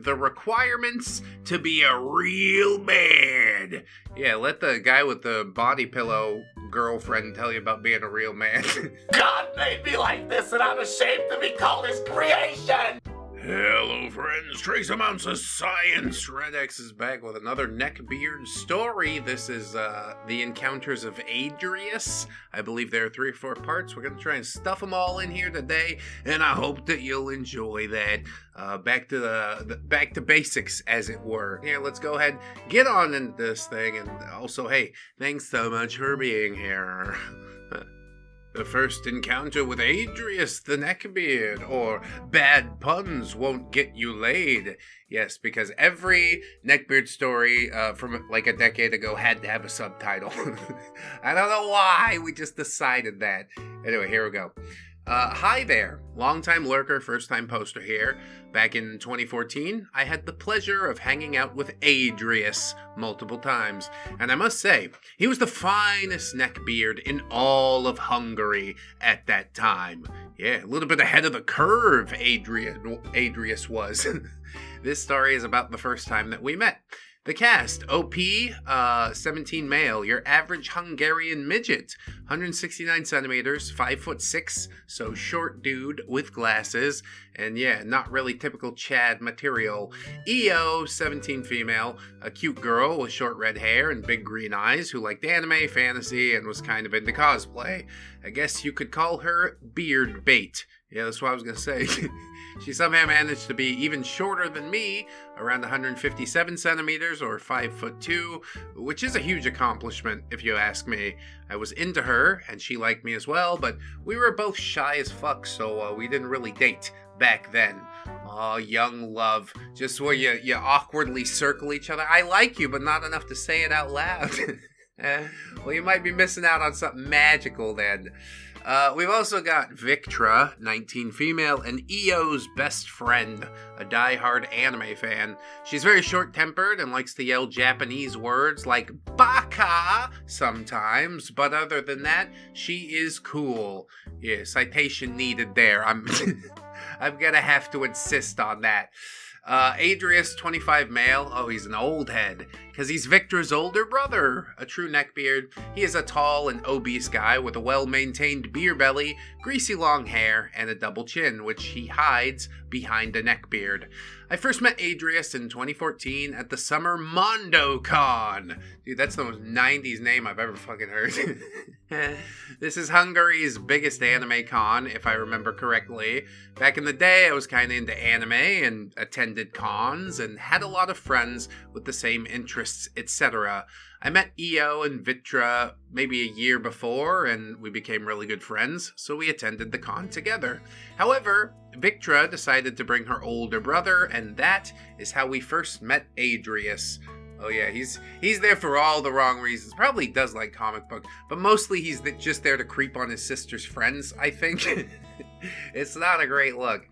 The requirements to be a real man. Yeah, let the guy with the body pillow girlfriend tell you about being a real man. God made me like this, and I'm ashamed to be called his creation! Hello, friends. Trace amounts of science. ReddX is back with another Neckbeard story. This is the encounters of Adrius. I believe there are 3 or 4 parts. We're going to try and stuff them all in here today, and I hope that you'll enjoy that. Back to basics, as it were. Here, let's go ahead, get on into this thing, and also, hey, thanks so much for being here. The first encounter with Adrius the Neckbeard, or bad puns won't get you laid. Yes, because every Neckbeard story from like a decade ago had to have a subtitle. I don't know why, we just decided that. Anyway, here we go. Hi there, longtime lurker, first-time poster here. Back in 2014, I had the pleasure of hanging out with Adrius multiple times, and I must say, he was the finest neckbeard in all of Hungary at that time. Yeah, a little bit ahead of the curve, Adrius was. This story is about the first time that we met. The cast: OP, 17 male, your average Hungarian midget, 169 centimeters, 5'6", so short dude with glasses, and yeah, not really typical Chad material. EO, 17 female, a cute girl with short red hair and big green eyes who liked anime, fantasy, and was kind of into cosplay. I guess you could call her beard bait. Yeah, that's what I was gonna say. She somehow managed to be even shorter than me, around 157 centimeters or 5'2", which is a huge accomplishment if you ask me. I was into her, and she liked me as well, but we were both shy as fuck, so we didn't really date back then. Oh, young love, just where you awkwardly circle each other. I like you, but not enough to say it out loud. Well, you might be missing out on something magical then. We've also got Victra, 19 female, and EO's best friend, a die-hard anime fan. She's very short-tempered and likes to yell Japanese words like baka sometimes, but other than that, she is cool. Yeah, citation needed there. I'm gonna have to insist on that. Adrius, 25 male. Oh, he's an old head, because he's Victor's older brother, a true neckbeard. He is a tall and obese guy with a well-maintained beer belly, greasy long hair, and a double chin, which he hides behind a neckbeard. I first met Adrius in 2014 at the Summer MondoCon. Dude, that's the most 90s name I've ever fucking heard. This is Hungary's biggest anime con, if I remember correctly. Back in the day, I was kind of into anime and attended cons and had a lot of friends with the same interests, etc. I met EO and Vitra maybe a year before, and we became really good friends, so we attended the con together. However, Victra decided to bring her older brother, and that is how we first met Adrius. Oh yeah, he's there for all the wrong reasons. Probably does like comic books, but mostly he's just there to creep on his sister's friends, I think. It's not a great look.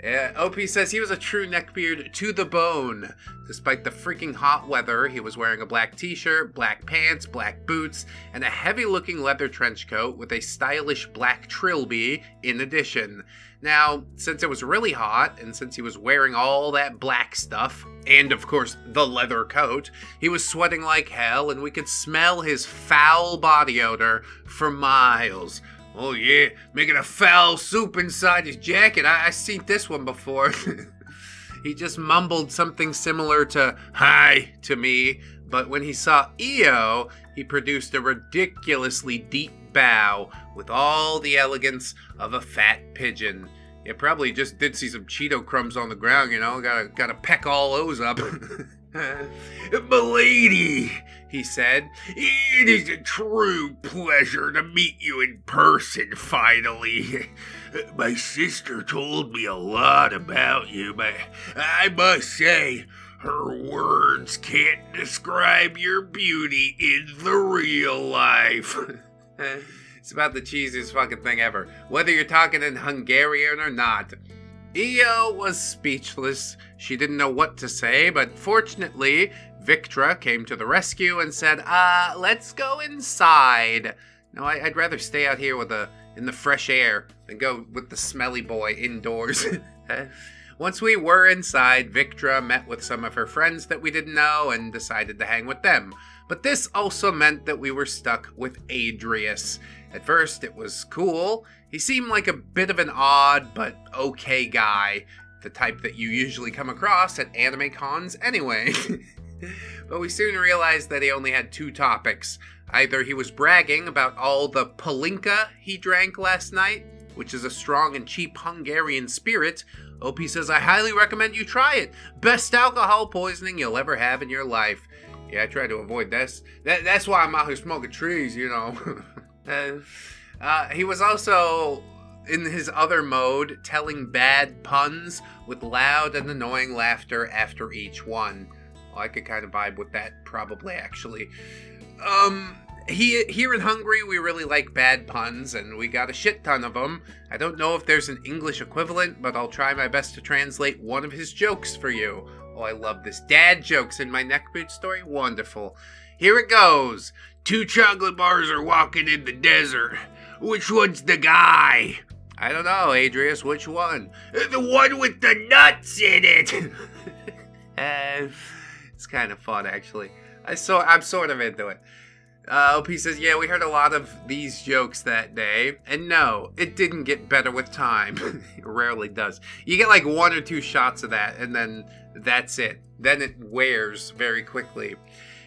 OP says he was a true neckbeard to the bone. Despite the freaking hot weather, he was wearing a black t-shirt, black pants, black boots, and a heavy-looking leather trench coat with a stylish black trilby in addition. Now, since it was really hot, and since he was wearing all that black stuff, and of course the leather coat, he was sweating like hell, and we could smell his foul body odor for miles. Oh yeah, making a foul soup inside his jacket. I seen this one before. He just mumbled something similar to "hi" to me, but when he saw EO, he produced a ridiculously deep bow with all the elegance of a fat pigeon. You probably just did see some Cheeto crumbs on the ground, you know, gotta peck all those up. "Milady," he said, "it is a true pleasure to meet you in person finally. My sister told me a lot about you, but I must say, her words can't describe your beauty in the real life." It's about the cheesiest fucking thing ever, whether you're talking in Hungarian or not. EO was speechless. She didn't know what to say, but fortunately, Victra came to the rescue and said, let's go inside. No, I'd rather stay out here in the fresh air than go with the smelly boy indoors. Once we were inside, Victra met with some of her friends that we didn't know and decided to hang with them. But this also meant that we were stuck with Adrius. At first, it was cool. He seemed like a bit of an odd but okay guy, the type that you usually come across at anime cons anyway. But we soon realized that he only had two topics. Either he was bragging about all the palinka he drank last night, which is a strong and cheap Hungarian spirit. OP says, I highly recommend you try it. Best alcohol poisoning you'll ever have in your life. Yeah, I try to avoid this. That's why I'm out here smoking trees, you know. He was also, in his other mode, telling bad puns with loud and annoying laughter after each one. Well, I could kind of vibe with that, probably, actually. Here in Hungary, we really like bad puns, and we got a shit ton of them. I don't know if there's an English equivalent, but I'll try my best to translate one of his jokes for you. Oh, I love this. Dad jokes in my Neckbeard story? Wonderful. Here it goes. 2 chocolate bars are walking in the desert. Which one's the guy? I don't know, Adrius. Which one? The one with the nuts in it. It's kind of fun, actually. I'm sort of into it. OP says, yeah, we heard a lot of these jokes that day. And no, it didn't get better with time. It rarely does. You get like 1 or 2 shots of that, and then that's it. Then it wears very quickly.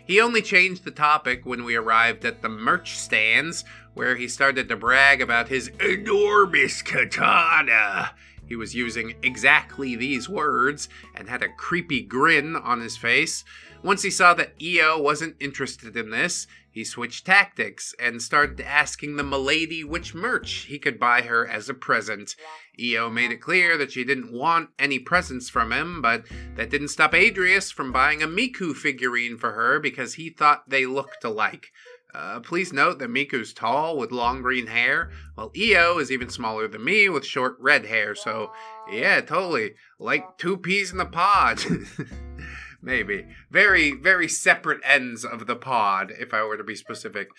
He only changed the topic when we arrived at the merch stands, where he started to brag about his enormous katana. He was using exactly these words and had a creepy grin on his face. Once he saw that EO wasn't interested in this, he switched tactics and started asking the milady which merch he could buy her as a present. EO made it clear that she didn't want any presents from him, but that didn't stop Adrius from buying a Miku figurine for her because he thought they looked alike. Please note that Miku's tall with long green hair, while EO is even smaller than me with short red hair, so yeah, totally. Like 2 peas in a pod. Maybe. Very, very separate ends of the pod, if I were to be specific.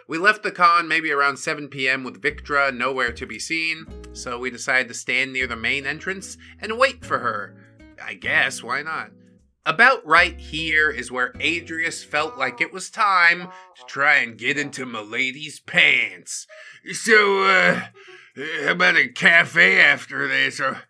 We left the con maybe around 7 p.m. with Victra nowhere to be seen, so we decided to stand near the main entrance and wait for her. I guess, why not? About right here is where Adrius felt like it was time to try and get into Milady's pants. So, how about a cafe after this, or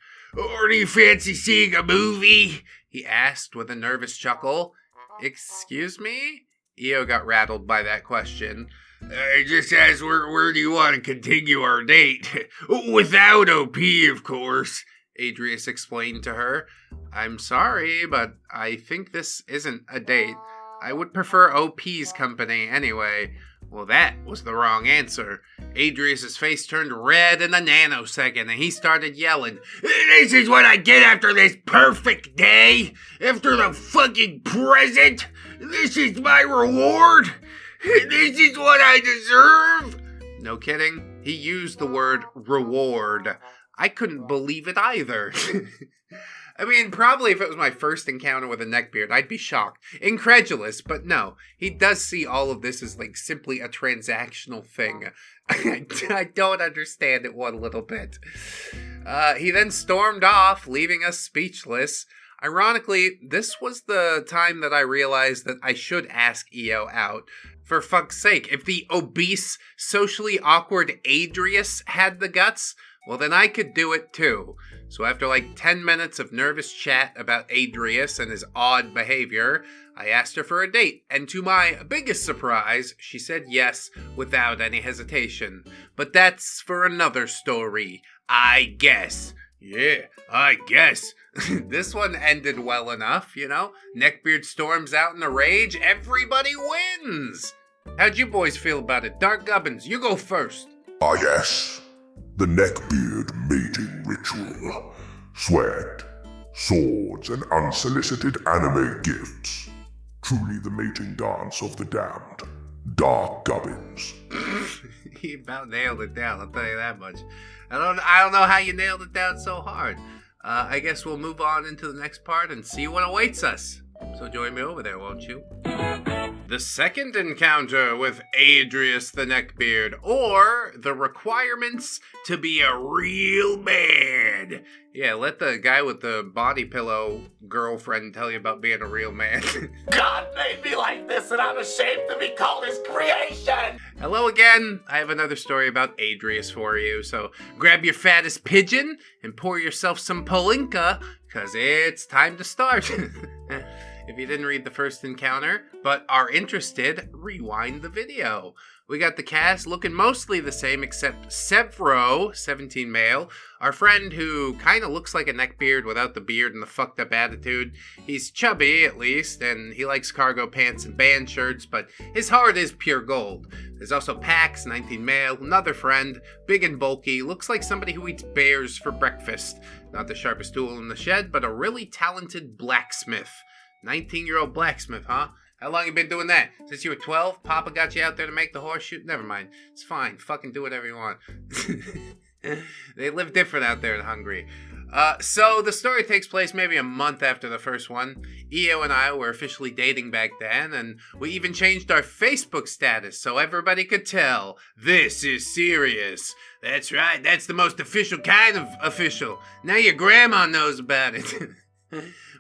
do you fancy seeing a movie? He asked with a nervous chuckle. Excuse me? EO got rattled by that question. I just asked where do you want to continue our date? Without OP, of course, Adrius explained to her. I'm sorry, but I think this isn't a date. I would prefer OP's company anyway. Well, that was the wrong answer. Adrius's face turned red in a nanosecond, and he started yelling, This is what I get after this perfect day? After the fucking present? This is my reward? This is what I deserve? No kidding. He used the word reward. I couldn't believe it either. I mean, probably if it was my first encounter with a neckbeard, I'd be shocked. Incredulous, but no. He does see all of this as, like, simply a transactional thing. I don't understand it one little bit. He then stormed off, leaving us speechless. Ironically, this was the time that I realized that I should ask EO out. For fuck's sake, if the obese, socially awkward Adrius had the guts, well then I could do it too. So after like 10 minutes of nervous chat about Adrius and his odd behavior, I asked her for a date, and to my biggest surprise, she said yes without any hesitation. But that's for another story, I guess. Yeah, I guess. This one ended well enough, you know? Neckbeard storms out in a rage, everybody wins! How'd you boys feel about it? Dark Gubbins, you go first. Ah yes, the Neckbeard mating ritual. Sweat, swords, and unsolicited anime gifts. Truly the mating dance of the damned. Dark Gubbins. He about nailed it down, I'll tell you that much. I don't know how you nailed it down so hard. I guess we'll move on into the next part and see what awaits us. So join me over there, won't you? the second encounter with Adrius the Neckbeard, or the requirements to be a real man. Yeah, let the guy with the body pillow girlfriend tell you about being a real man. God made me like this, and I'm ashamed to be called his creation. Hello again. I have another story about Adrius for you, so grab your fattest pigeon and pour yourself some Polinka, because it's time to start. If you didn't read the first encounter, but are interested, rewind the video. We got the cast looking mostly the same except Sevro, 17 male, our friend who kind of looks like a neckbeard without the beard and the fucked up attitude. He's chubby, at least, and he likes cargo pants and band shirts, but his heart is pure gold. There's also Pax, 19 male, another friend, big and bulky, looks like somebody who eats bears for breakfast. Not the sharpest tool in the shed, but a really talented blacksmith. 19-year-old blacksmith, huh? How long you been doing that? Since you were 12? Papa got you out there to make the horseshoe? Never mind. It's fine. Fucking do whatever you want. They live different out there in Hungary. So the story takes place maybe a month after the first one. EO and I were officially dating back then, and we even changed our Facebook status so everybody could tell this is serious. That's right. That's the most official kind of official. Now your grandma knows about it.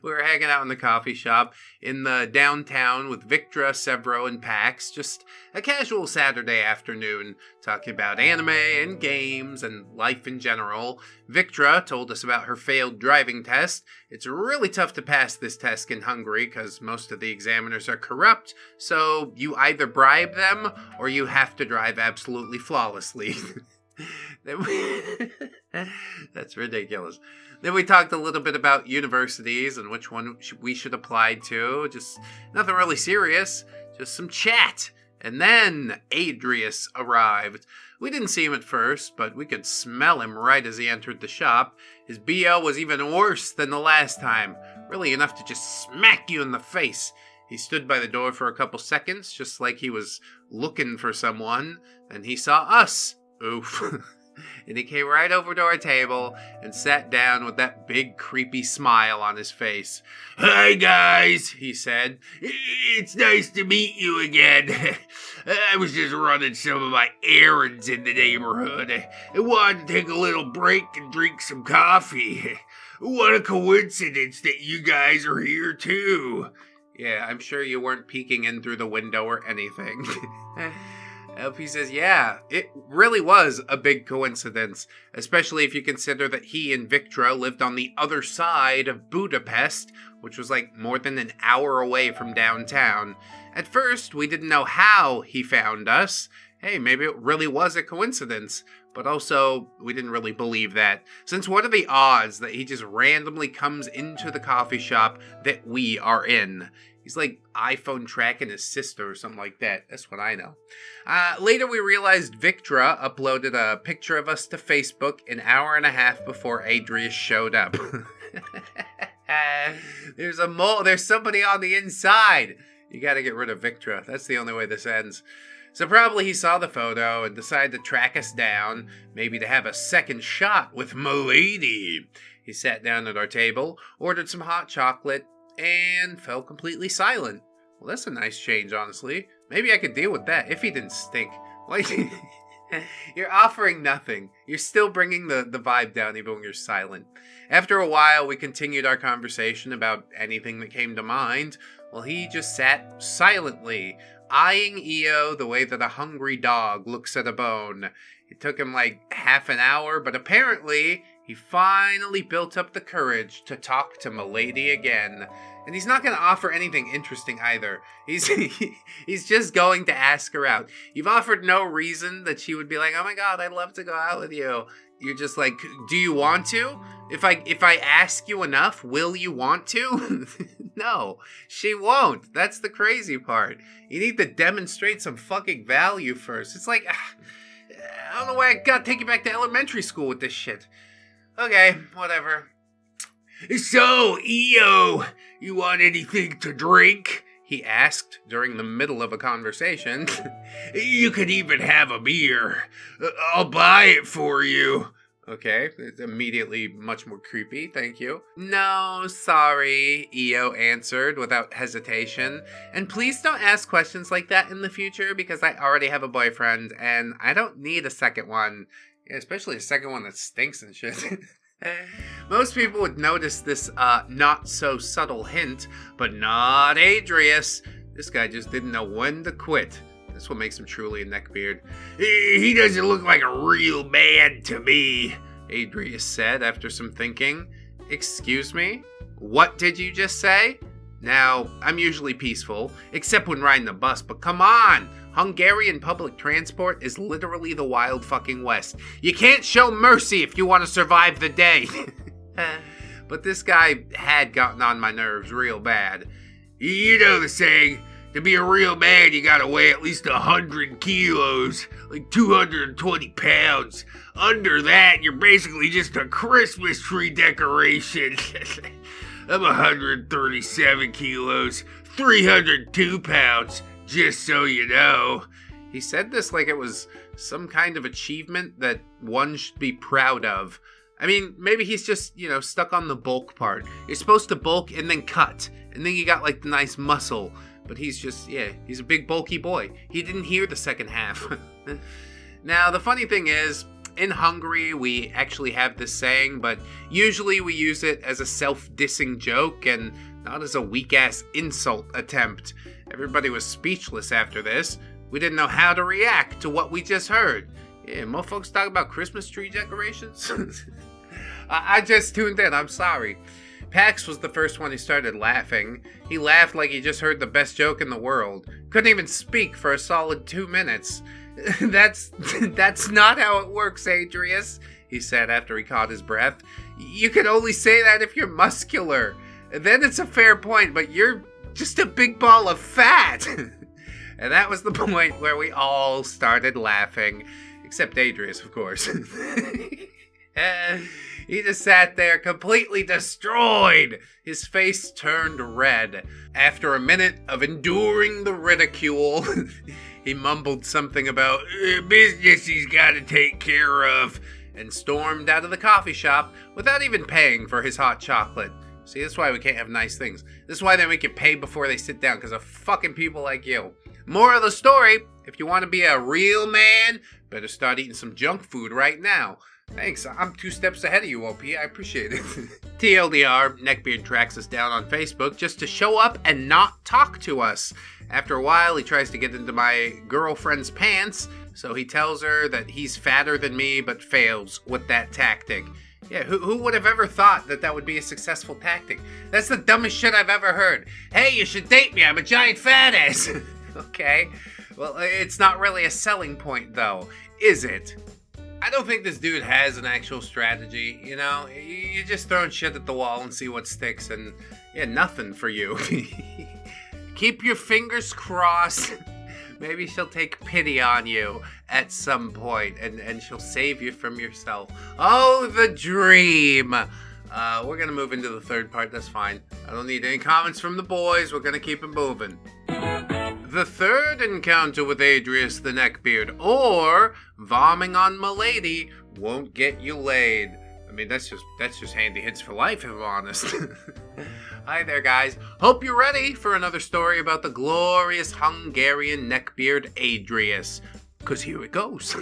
We were hanging out in the coffee shop in the downtown with Victra, Sevro, and Pax. Just a casual Saturday afternoon, talking about anime and games and life in general. Victra told us about her failed driving test. It's really tough to pass this test in Hungary because most of the examiners are corrupt, so you either bribe them or you have to drive absolutely flawlessly. That's ridiculous. Then we talked a little bit about universities and which one we should apply to. Just nothing really serious, just some chat. And then Adrius arrived. We didn't see him at first, but we could smell him right as he entered the shop. His BO was even worse than the last time, really enough to just smack you in the face. He stood by the door for a couple seconds, just like he was looking for someone. Then he saw us. Oof. And he came right over to our table and sat down with that big creepy smile on his face. "Hi guys," he said. "It's nice to meet you again. I was just running some of my errands in the neighborhood. I wanted to take a little break and drink some coffee. What a coincidence that you guys are here too." Yeah, I'm sure you weren't peeking in through the window or anything. LP says, yeah, it really was a big coincidence, especially if you consider that he and Victra lived on the other side of Budapest, which was like more than an hour away from downtown. At first, we didn't know how he found us. Hey, maybe it really was a coincidence, but also we didn't really believe that, since what are the odds that he just randomly comes into the coffee shop that we are in? He's like iPhone tracking his sister or something like that. That's what I know. Later we realized Victra uploaded a picture of us to Facebook an hour and a half before Adrius showed up. There's a mole. There's somebody on the inside. You gotta get rid of Victra. That's the only way this ends. So probably he saw the photo and decided to track us down, maybe to have a second shot with Milady. He sat down at our table, ordered some hot chocolate, and fell completely silent. Well, that's a nice change, honestly. Maybe I could deal with that if he didn't stink. Like, you're offering nothing. You're still bringing the vibe down even when you're silent. After a while, we continued our conversation about anything that came to mind. Well, he just sat silently, eyeing EO the way that a hungry dog looks at a bone. It took him like half an hour, but apparently he finally built up the courage to talk to Milady again. And he's not going to offer anything interesting either. He's just going to ask her out. You've offered no reason that she would be like, "Oh my god, I'd love to go out with you." You're just like, "Do you want to? If I ask you enough, will you want to?" No, she won't. That's the crazy part. You need to demonstrate some fucking value first. It's like, I don't know why I gotta take you back to elementary school with this shit. Okay, whatever. "So, EO, you want anything to drink?" he asked during the middle of a conversation. "You could even have a beer. I'll buy it for you." Okay, it's immediately much more creepy, thank you. No, sorry, Io answered without hesitation. And please don't ask questions like that in the future because I already have a boyfriend and I don't need a second one. Yeah, especially a second one that stinks and shit. Most people would notice this not so subtle hint, but not Adrius. This guy just didn't know when to quit. That's what makes him truly a neckbeard. He doesn't look like a real man to me, Adrius said after some thinking. Excuse me? What did you just say? Now, I'm usually peaceful, except when riding the bus, but come on! Hungarian public transport is literally the wild fucking west. You can't show mercy if you want to survive the day. But this guy had gotten on my nerves real bad. You know the saying, to be a real man, you gotta weigh at least 100 kilos, like 220 pounds. Under that, you're basically just a Christmas tree decoration. I'm 137 kilos, 302 pounds, just so you know. He said this like it was some kind of achievement that one should be proud of. I mean, maybe he's just, stuck on the bulk part. You're supposed to bulk and then cut, and then you got like the nice muscle. But he's just, he's a big bulky boy. He didn't hear the second half. Now, the funny thing is, in Hungary, we actually have this saying, but usually we use it as a self-dissing joke and not as a weak-ass insult attempt. Everybody was speechless after this. We didn't know how to react to what we just heard. Yeah, more folks talk about Christmas tree decorations? I just tuned in, I'm sorry. Pax was the first one who started laughing. He laughed like he just heard the best joke in the world. Couldn't even speak for a solid 2 minutes. That's not how it works, Adrius, he said after he caught his breath. You can only say that if you're muscular. Then it's a fair point, but you're just a big ball of fat. And that was the point where we all started laughing. Except Adrius, of course. He just sat there completely destroyed. His face turned red. After a minute of enduring the ridicule, he mumbled something about business he's got to take care of and stormed out of the coffee shop without even paying for his hot chocolate. See, that's why we can't have nice things. This is why they make you pay before they sit down, because of fucking people like you. Moral of the story, if you want to be a real man, better start eating some junk food right now. Thanks, I'm 2 steps ahead of you, OP, I appreciate it. TLDR, Neckbeard tracks us down on Facebook just to show up and not talk to us. After a while, he tries to get into my girlfriend's pants, so he tells her that he's fatter than me, but fails with that tactic. Yeah, who would have ever thought that would be a successful tactic? That's the dumbest shit I've ever heard. Hey, you should date me, I'm a giant fat ass. Okay, well, it's not really a selling point, though, is it? I don't think this dude has an actual strategy, You're just throwing shit at the wall and see what sticks, and nothing for you. Keep your fingers crossed. Maybe she'll take pity on you at some point, and she'll save you from yourself. Oh, the dream! We're gonna move into the third part, that's fine. I don't need any comments from the boys, we're gonna keep it moving. The third encounter with Adrius the Neckbeard, or vomming on Milady, won't get you laid. I mean, that's just handy hits for life, if I'm honest. Hi there, guys. Hope you're ready for another story about the glorious Hungarian neckbeard Adrius. 'Cause here it goes.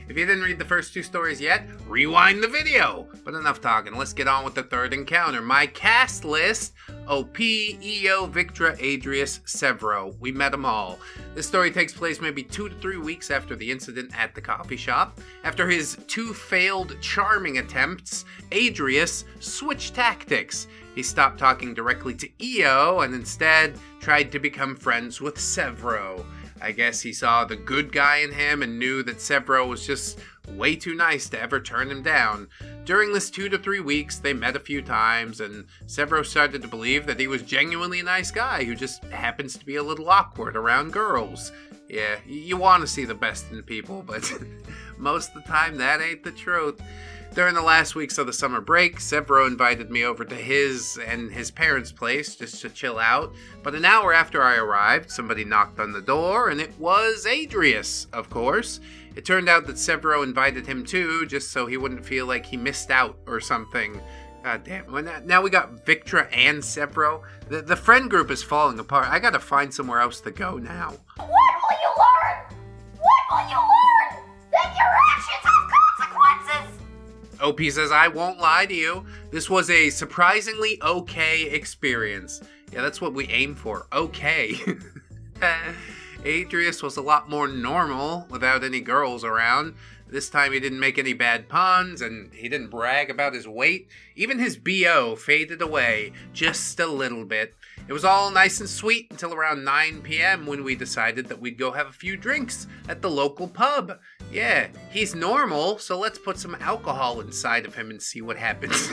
If you didn't read the first 2 stories yet, rewind the video. But enough talking, let's get on with the third encounter. My cast list: OP, Io, Victra, Adrius, Severo. We met them all. This story takes place maybe 2 to 3 weeks after the incident at the coffee shop. After his 2 failed charming attempts, Adrius switched tactics. He stopped talking directly to Io and instead tried to become friends with Severo. I guess he saw the good guy in him and knew that Severo was just way too nice to ever turn him down. During this 2 to 3 weeks, they met a few times, and Severo started to believe that he was genuinely a nice guy who just happens to be a little awkward around girls. Yeah, you want to see the best in people, but most of the time that ain't the truth. During the last weeks of the summer break, Severo invited me over to his and his parents' place just to chill out. But an hour after I arrived, somebody knocked on the door, and it was Adrius, of course. It turned out that Severo invited him too, just so he wouldn't feel like he missed out or something. God damn. Now we got Victra and Severo. The friend group is falling apart. I gotta find somewhere else to go now. What will you learn? What will you learn? That your actions have consequences! OP says, I won't lie to you. This was a surprisingly okay experience. Yeah, that's what we aim for. Okay. Adrius was a lot more normal without any girls around. This time he didn't make any bad puns, and he didn't brag about his weight. Even his BO faded away just a little bit. It was all nice and sweet until around 9 p.m. when we decided that we'd go have a few drinks at the local pub. Yeah, he's normal, so let's put some alcohol inside of him and see what happens.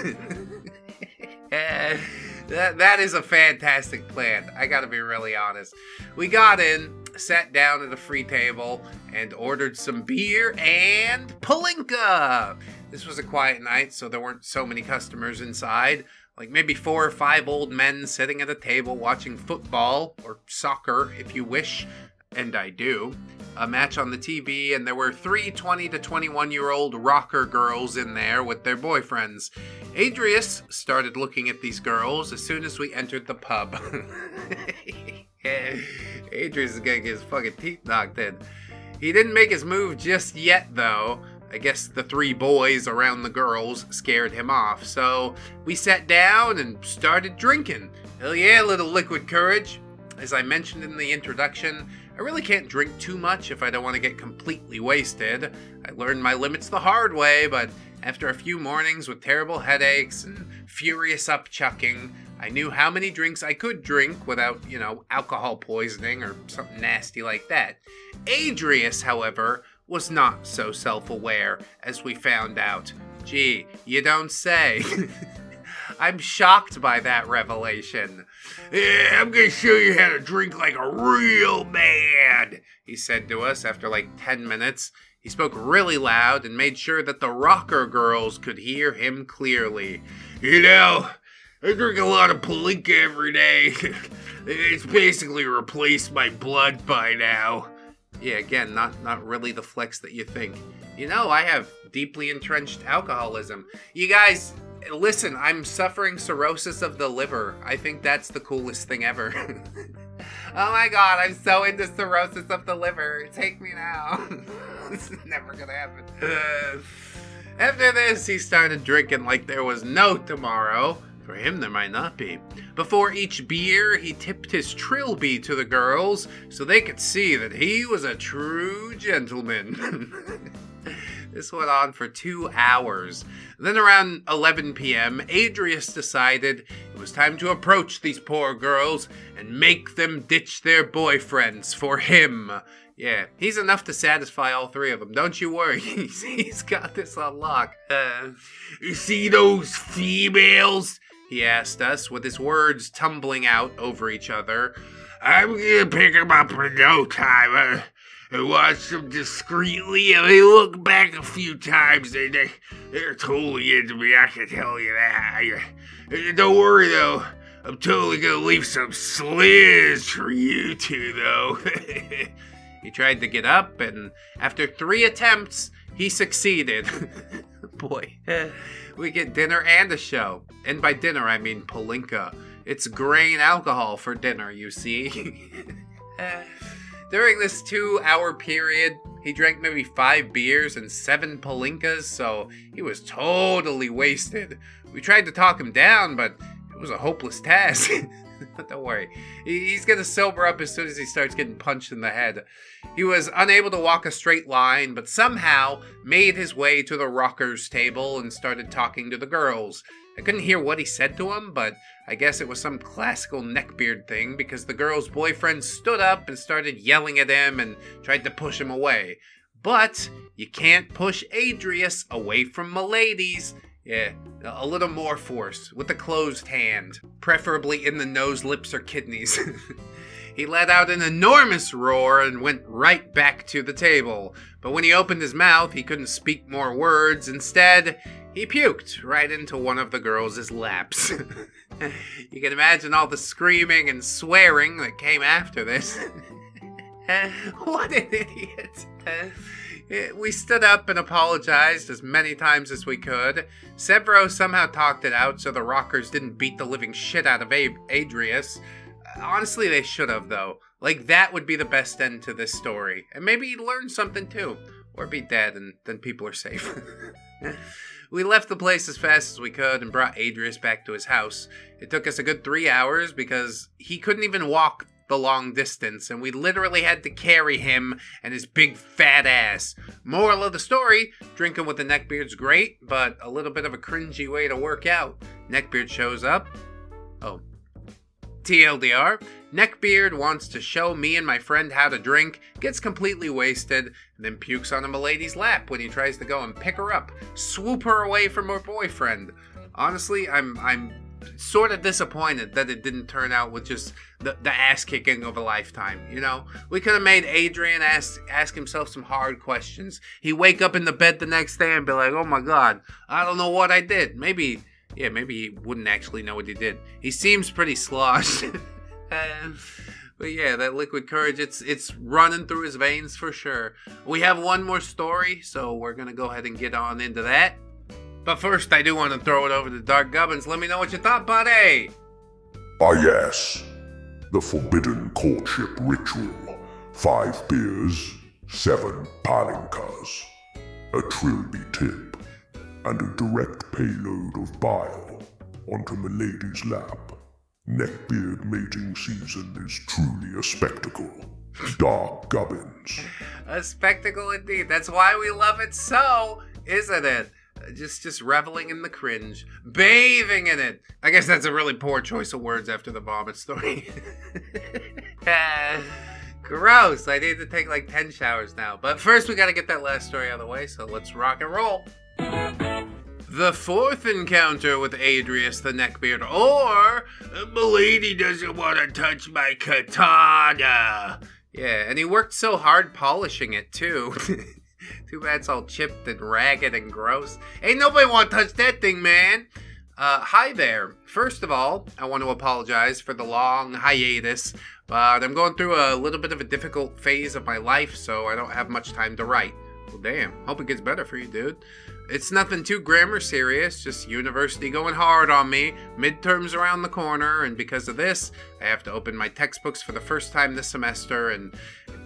That is a fantastic plan. I gotta be really honest. We got in, sat down at a free table, and ordered some beer and palinka. This was a quiet night, so there weren't so many customers inside. Like maybe 4 or 5 old men sitting at a table watching football, or soccer if you wish, and I do. A match on the TV, and there were 3 20 to 21-year-old rocker girls in there with their boyfriends. Adrius started looking at these girls as soon as we entered the pub. Adrius is gonna get his fucking teeth knocked in. He didn't make his move just yet, though. I guess the 3 boys around the girls scared him off, so we sat down and started drinking. Hell yeah, little liquid courage. As I mentioned in the introduction, I really can't drink too much if I don't want to get completely wasted. I learned my limits the hard way, but after a few mornings with terrible headaches and furious upchucking, I knew how many drinks I could drink without, alcohol poisoning or something nasty like that. Adrius, however, was not so self-aware, as we found out. Gee, you don't say. I'm shocked by that revelation. Yeah, I'm gonna show you how to drink like a real man, he said to us after like 10 minutes. He spoke really loud and made sure that the rocker girls could hear him clearly. I drink a lot of palinka every day. It's basically replaced my blood by now. Yeah, again, not really the flex that you think. I have deeply entrenched alcoholism. You guys, listen, I'm suffering cirrhosis of the liver. I think that's the coolest thing ever. Oh my god, I'm so into cirrhosis of the liver. Take me now. This is never gonna happen. After this, he started drinking like there was no tomorrow. For him, there might not be. Before each beer, he tipped his trilby to the girls so they could see that he was a true gentleman. This went on for 2 hours. Then around 11 p.m., Adrius decided it was time to approach these poor girls and make them ditch their boyfriends for him. Yeah, he's enough to satisfy all 3 of them. Don't you worry. He's got this on lock. You see those females? He asked us, with his words tumbling out over each other. I'm gonna pick them up in no time. I watch them discreetly, and they look back a few times. They're totally into me, I can tell you that. Don't worry, though. I'm totally gonna leave some sliz for you two, though. He tried to get up, and after 3 attempts, he succeeded. Boy, we get dinner and a show. And by dinner, I mean palinka. It's grain alcohol for dinner, you see. During this 2-hour period, he drank maybe 5 beers and 7 palinkas, so he was totally wasted. We tried to talk him down, but it was a hopeless task. Don't worry. He's gonna sober up as soon as he starts getting punched in the head. He was unable to walk a straight line, but somehow made his way to the rockers' table and started talking to the girls. I couldn't hear what he said to them, but I guess it was some classical Neckbeard thing because the girl's boyfriend stood up and started yelling at him and tried to push him away. But you can't push Adrius away from m'ladies. Yeah, a little more force, with a closed hand, preferably in the nose, lips, or kidneys. He let out an enormous roar and went right back to the table. But when he opened his mouth, he couldn't speak more words. Instead, he puked right into one of the girls' laps. You can imagine all the screaming and swearing that came after this. What an idiot. We stood up and apologized as many times as we could. Severo somehow talked it out so the rockers didn't beat the living shit out of Adrius. Honestly, they should have, though. Like, that would be the best end to this story. And maybe he'd learn something, too. Or be dead, and then people are safe. We left the place as fast as we could and brought Adrius back to his house. It took us a good 3 hours because he couldn't even walk the long distance, and we literally had to carry him and his big fat ass. Moral of the story, drinking with the Neckbeard's great, but a little bit of a cringy way to work out. Neckbeard shows up. Oh. TLDR, Neckbeard wants to show me and my friend how to drink, gets completely wasted, and then pukes on a milady's lap when he tries to go and pick her up, swoop her away from her boyfriend. Honestly, I'm sort of disappointed that it didn't turn out with just the ass kicking of a lifetime, you know? We could have made Adrian ask himself some hard questions. He'd wake up in the bed the next day and be like, oh my god, I don't know what I did. Maybe he wouldn't actually know what he did. He seems pretty sloshed. But yeah, that liquid courage, it's running through his veins for sure. We have one more story, so we're gonna go ahead and get on into that. But first, I do want to throw it over to Dark Gubbins. Let me know what you thought, buddy! Ah yes, the forbidden courtship ritual. 5 beers, 7 palinkas, a trilby tip, and a direct payload of bile onto milady's lap. Neckbeard mating season is truly a spectacle. Dark Gubbins. A spectacle indeed. That's why we love it so, isn't it? Just reveling in the cringe. Bathing in it. I guess that's a really poor choice of words after the vomit story. Gross. I need to take like 10 showers now. But first we gotta get that last story out of the way, so let's rock and roll. The fourth encounter with Adrius the Neckbeard, or Milady doesn't want to touch my katana. Yeah, and he worked so hard polishing it too. Too bad it's all chipped and ragged and gross. Ain't nobody want to touch that thing, man. Hi there. First of all, I want to apologize for the long hiatus, but I'm going through a little bit of a difficult phase of my life, so I don't have much time to write. Well, damn. Hope it gets better for you, dude. It's nothing too grammar serious, just university going hard on me, midterms around the corner, and because of this, I have to open my textbooks for the first time this semester, and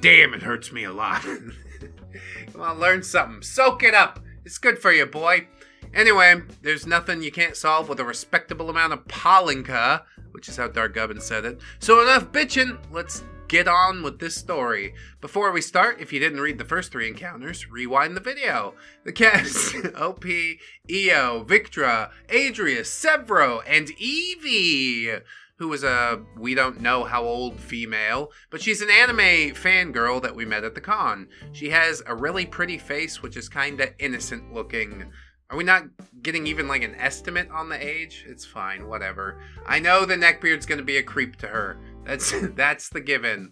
damn, it hurts me a lot. Come on, learn something. Soak it up. It's good for you, boy. Anyway, there's nothing you can't solve with a respectable amount of palinka, which is how Dark Gubbins said it. So enough bitching. Let's get on with this story. Before we start, if you didn't read the first 3 encounters, rewind the video. The cast, OP, EO, Victra, Adrius, Severo, and Evie, who was a we don't know how old female, but she's an anime fangirl that we met at the con. She has a really pretty face, which is kinda innocent looking. Are we not getting even like an estimate on the age? It's fine, whatever. I know the Neckbeard's gonna be a creep to her. That's the given.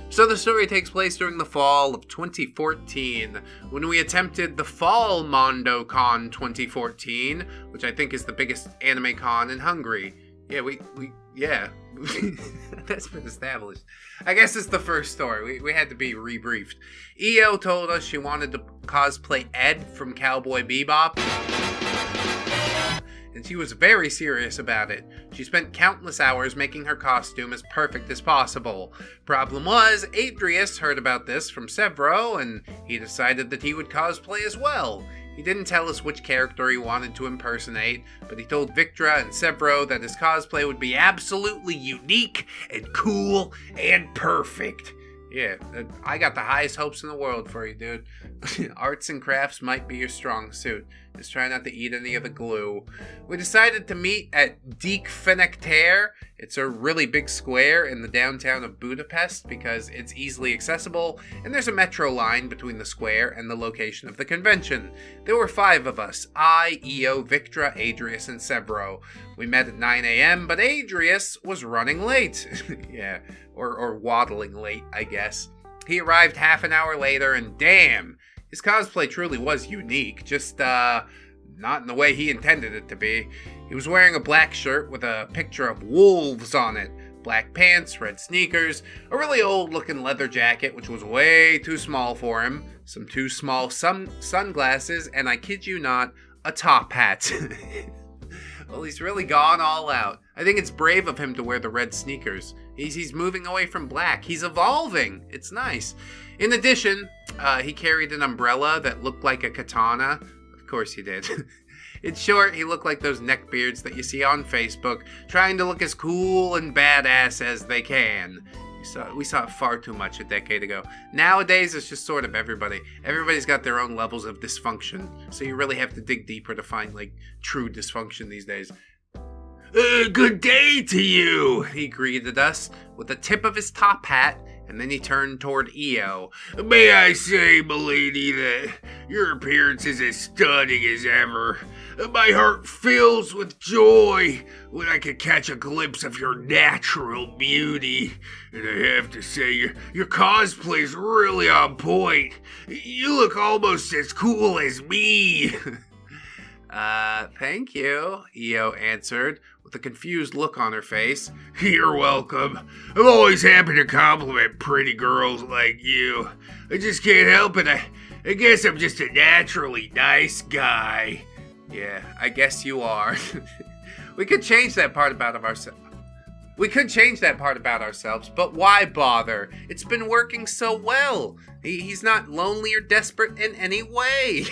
So the story takes place during the fall of 2014, when we attempted the Fall Mondo Con 2014, which I think is the biggest anime con in Hungary. Yeah, that's been established. I guess it's the first story. We had to be rebriefed. EO told us she wanted to cosplay Ed from Cowboy Bebop, and she was very serious about it. She spent countless hours making her costume as perfect as possible. Problem was, Adrius heard about this from Severo, and he decided that he would cosplay as well. He didn't tell us which character he wanted to impersonate, but he told Victra and Severo that his cosplay would be absolutely unique and cool and perfect. Yeah, I got the highest hopes in the world for you, dude. Arts and crafts might be your strong suit. Just try not to eat any of the glue. We decided to meet at Deek Fenekter. It's a really big square in the downtown of Budapest because it's easily accessible, and there's a metro line between the square and the location of the convention. There were 5 of us: I, Io, Victra, Adrius, and Severo. We met at 9 a.m., but Adrius was running late. Yeah, or waddling late, I guess. He arrived half an hour later, and damn, his cosplay truly was unique, just, not in the way he intended it to be. He was wearing a black shirt with a picture of wolves on it, black pants, red sneakers, a really old-looking leather jacket, which was way too small for him, some too small sunglasses, and I kid you not, a top hat. Well, he's really gone all out. I think it's brave of him to wear the red sneakers. He's moving away from black. He's evolving. It's nice. In addition, he carried an umbrella that looked like a katana. Of course he did. In short, he looked like those neckbeards that you see on Facebook, trying to look as cool and badass as they can. We saw it far too much a decade ago. Nowadays, it's just sort of everybody. Everybody's got their own levels of dysfunction, so you really have to dig deeper to find, like, true dysfunction these days. Good day to you, he greeted us with the tip of his top hat, and then he turned toward Io. May I say, milady, that your appearance is as stunning as ever. My heart fills with joy when I can catch a glimpse of your natural beauty. And I have to say, your cosplay's really on point. You look almost as cool as me. Thank you, Io answered, with a confused look on her face. You're welcome. I'm always happy to compliment pretty girls like you. I just can't help it. I guess I'm just a naturally nice guy. Yeah, I guess you are. We could change that part about ourselves. But why bother? It's been working so well. He's not lonely or desperate in any way.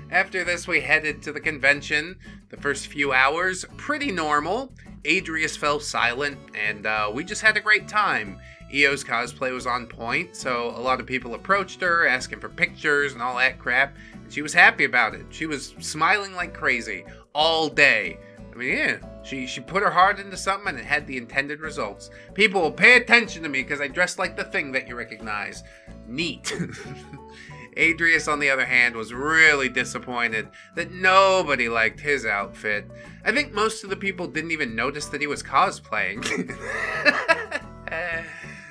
After this, we headed to the convention. The first few hours, pretty normal. Adrius fell silent, and we just had a great time. Io's cosplay was on point, so a lot of people approached her, asking for pictures and all that crap, and she was happy about it. She was smiling like crazy all day. I mean, yeah, she put her heart into something and it had the intended results. People will pay attention to me because I dress like the thing that you recognize. Neat. Adrius, on the other hand, was really disappointed that nobody liked his outfit. I think most of the people didn't even notice that he was cosplaying.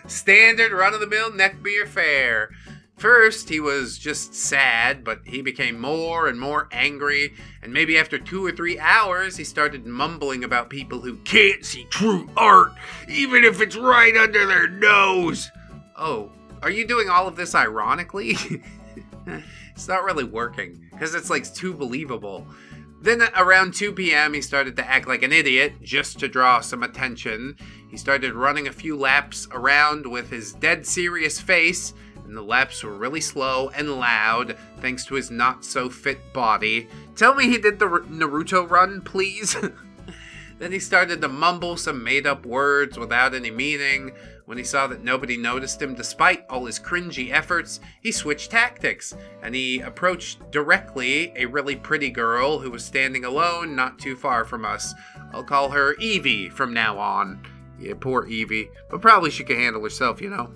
Standard run-of-the-mill neckbeard fare. First, he was just sad, but he became more and more angry, and maybe after 2 or 3 hours, he started mumbling about people who can't see true art, even if it's right under their nose. Oh, are you doing all of this ironically? It's not really working, because it's like too believable. Then around 2 p.m. he started to act like an idiot, just to draw some attention. He started running a few laps around with his dead serious face, and the laps were really slow and loud, thanks to his not-so-fit body. Tell me he did the Naruto run, please? Then he started to mumble some made-up words without any meaning. When he saw that nobody noticed him despite all his cringy efforts, he switched tactics, and he approached directly a really pretty girl who was standing alone not too far from us. I'll call her Evie from now on. Yeah, poor Evie, but probably she can handle herself, you know.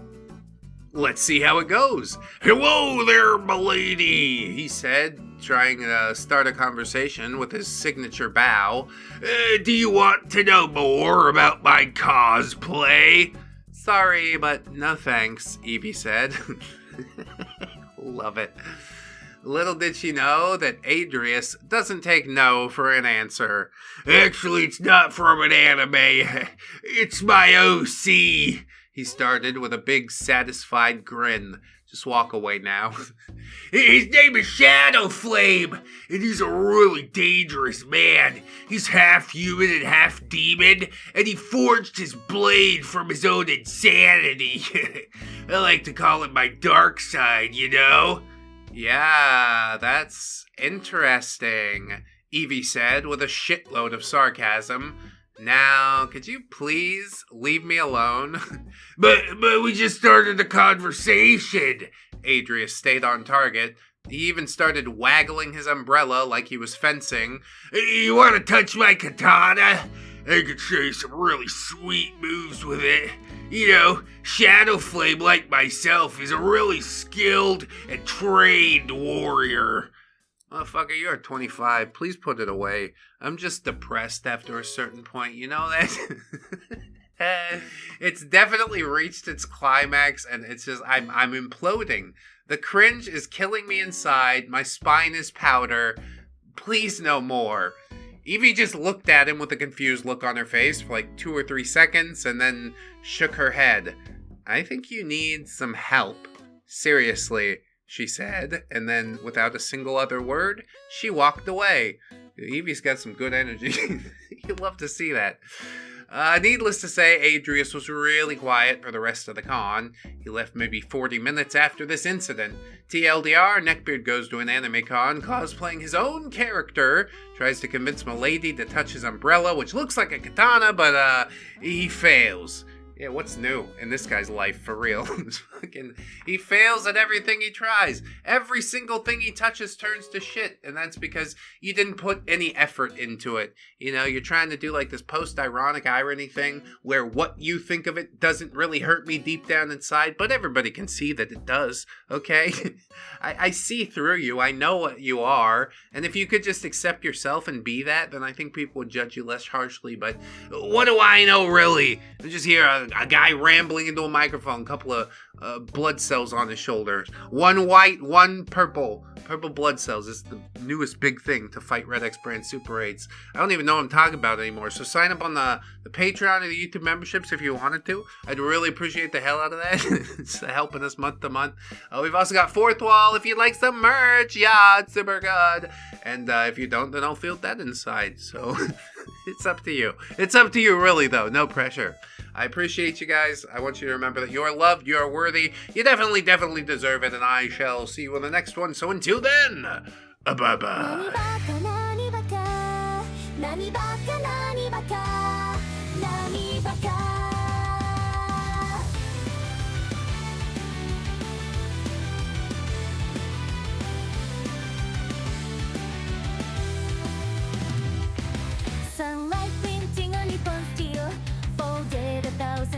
Let's see how it goes. Hello there, milady, he said, trying to start a conversation with his signature bow. Do you want to know more about my cosplay? Sorry, but no thanks, Evie said. Love it. Little did she know that Adrius doesn't take no for an answer. Actually, it's not from an anime. It's my OC. He started with a big, satisfied grin. Just walk away now. His name is Shadow Flame, and he's a really dangerous man. He's half human and half demon, and he forged his blade from his own insanity. I like to call it my dark side, you know? Yeah, that's interesting, Evie said with a shitload of sarcasm. Now, could you please leave me alone? But we just started the conversation. Adrius stayed on target. He even started waggling his umbrella like he was fencing. You want to touch my katana? I could show you some really sweet moves with it. You know, Shadow Flame, like myself, is a really skilled and trained warrior. Motherfucker, you're 25. Please put it away. I'm just depressed after a certain point. You know that? It's definitely reached its climax, and it's just, I'm imploding. The cringe is killing me inside. My spine is powder. Please no more. Evie just looked at him with a confused look on her face for like 2 or 3 seconds and then shook her head. I think you need some help. Seriously, she said, and then without a single other word, she walked away. Evie's got some good energy. You'd love to see that. Needless to say, Adrius was really quiet for the rest of the con. He left maybe 40 minutes after this incident. TLDR, Neckbeard goes to an anime con cosplaying his own character, tries to convince Milady to touch his umbrella, which looks like a katana, but he fails. Yeah, what's new in this guy's life, for real? He fails at everything he tries. Every single thing he touches turns to shit, and that's because you didn't put any effort into it. You know, you're trying to do like this post-ironic irony thing where what you think of it doesn't really hurt me deep down inside, but everybody can see that it does, okay? I see through you. I know what you are, and if you could just accept yourself and be that, then I think people would judge you less harshly, but what do I know, really? I'm just here, a guy rambling into a microphone, a couple of blood cells on his shoulders. One white, one purple. Purple blood cells is the newest big thing to fight ReddX brand Super 8s. I don't even know what I'm talking about anymore, so sign up on the Patreon or the YouTube memberships if you wanted to. I'd really appreciate the hell out of that. It's helping us month to month. We've also got Fourth Wall if you'd like some merch. Yeah, it's super good. And if you don't, then I'll feel that inside. So it's up to you. It's up to you, really, though. No pressure. I appreciate you guys. I want you to remember that you're loved, you're worthy, you definitely deserve it, and I shall see you in the next one. So until then, bye-bye.